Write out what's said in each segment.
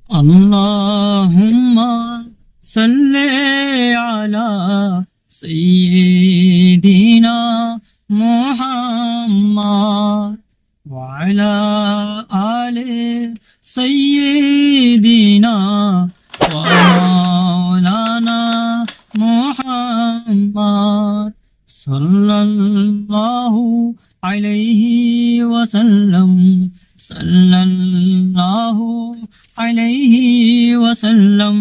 اللهم صل على سيدنا محمد وعلى آل سيدنا ومولانا محمد صلى الله عليه وسلم صلى الله عليه وسلم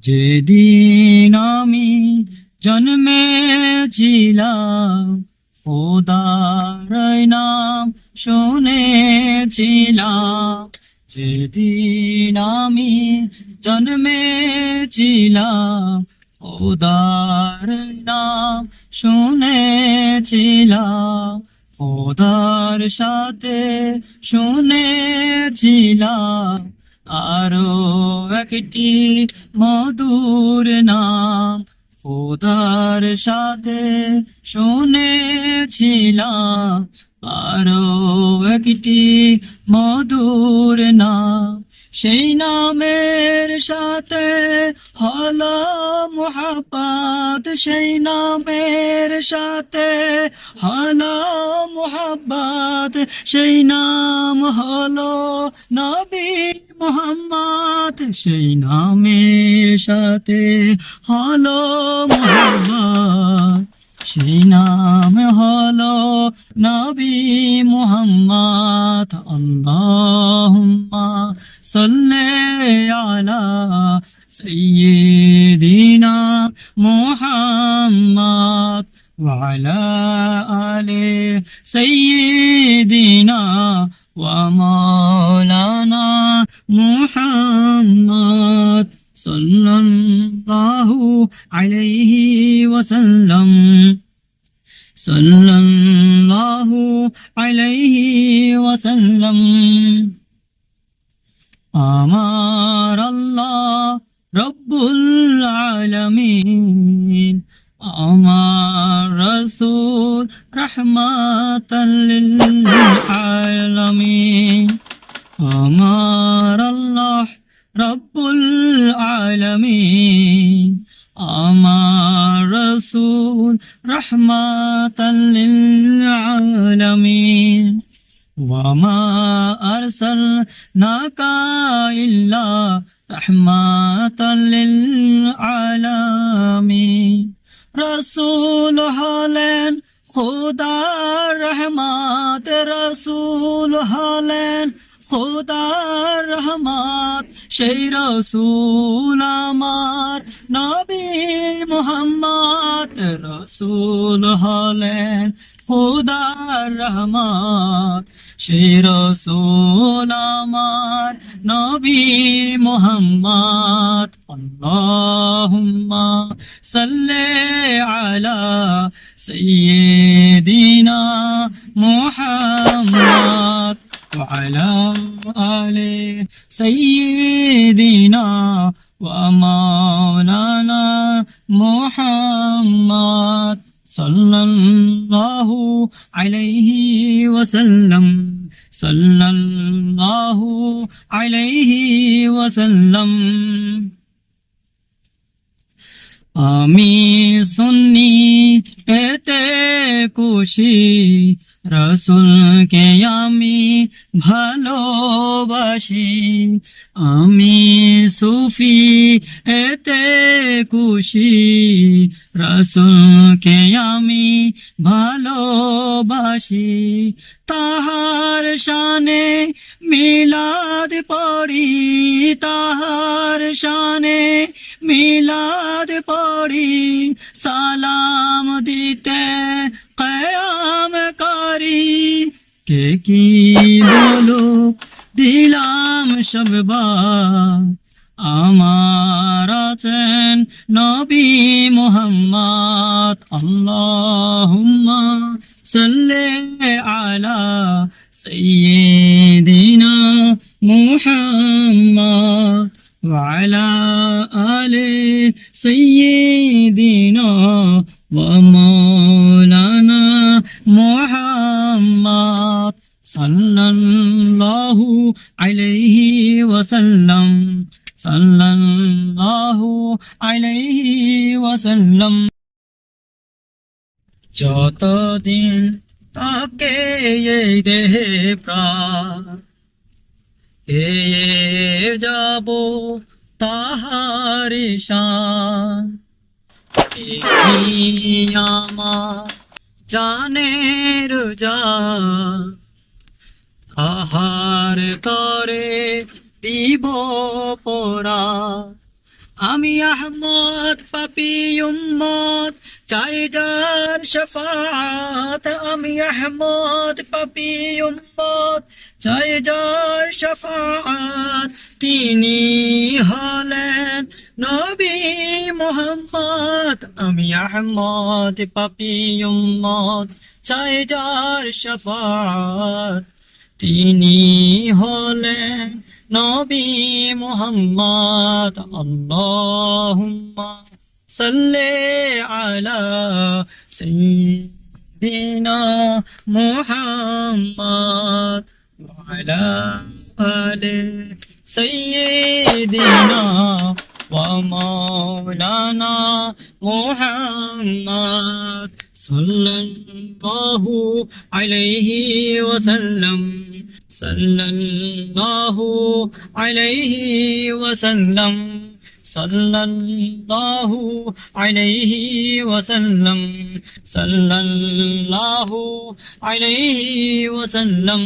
যেদিন আমি জন্মেছিলাম খোদার নাম শুনেছিলাম যেদিন আমি জন্মেছিলাম খোদার নাম শুনেছিলাম খোদার সাথে শুনেছিলাম আরো একটি মধুর নাম খোদার সাথে শুনেছিলাম আরো একটি মধুর নাম সেই নামের সাথে হলো মুহাব্বত সেই নামের সাথে হলো মুহাব্বত সেই নাম হলো নবী মুহাম্মদ সেই নামের সাথে হলো মুহাব্বত সেই নাম হলো নবী মুহাম্মদ আল্লাহুম্মা সাল্লি আলা সাইয়্যিদিনা মুহাম্মদ وعلى آل سيدنا ومولانا محمد صلى الله عليه وسلم صلى الله عليه وسلم আমার আল্লাহ রব্বুল আলামিন আমার রাসূল রাহমাতাল লিল আলামিন আমার আল্লাহ রব্বুল আলামিন আমার রাসূল রাহমাতাল লিল আলামিন وما أرسلناك إلا رحمة للعالمين رسول হলেন খোদার রহমত রসুল হলেন খোদার রহমত সেই রসুল আমার নবী মুহাম্মদ রসুল হলেন খোদার রহমত সেই রসুল আমার নবী মুহাম্মদ আল্লাহুম্মা সাল্লি আলা সাইয়্যিদিনা মুহাম্মদ وعلى آل سيدنا ومولانا محمد صلى الله عليه وسلم صلى الله عليه وسلم আমি সুন্নি এতে খুশি রসুলকে আমি ভালোবাসি আমি সুফি এতে খুশি রসুলকে আমি ভালোবাসি তাহার শানে মিলাদ পড়ি তাহার শানে মিলাদ পড়ি সালাম দিতে কয়াম করি কে কি বলো দিলাম সববার আমার আছেন নবী মুহাম্মদ আল্লাহুম্মা সাল্লি আলা সাইয়্যিদিনা মুহাম্মদ وعلى آل سيدنا ومولانا محمد صلى الله عليه ওয়াসাল্লাম সাল্লাল্লাহু আলাইহি ওয়াসাল্লাম যতদিন তাকে এই দেহে প্রাণ পেয়ে যাব তাহারি শান তিনি আমার জানের জান আহার করে দিব পোরা আমি আহমদ পাপী উম্মত চাই যার শফাত আমি আহমদ পাপী উম্মত চাই যার শফাত তিনি হলেন নবী মুহাম্মদ আমি আহমদ পাপী উম্মত চাই যার শফাত তিনি হলেন নবী মুহাম্মদ আল্লাহুম্মা সাল্লি আলা সাইয়্যিদিনা মুহাম্মদ ওয়া আলা আলি সাইয়্যিদিনা ওয়া মাওলানা মুহাম্মদ সাল্লাল্লাহু আলাইহি ওয়াসাল্লাম সাল্লাল্লাহু আলাইহি ওয়াসাল্লাম সাল্লাল্লাহু আলাইহি ওয়াসাল্লাম সাল্লাল্লাহু আলাইহি ওয়াসাল্লাম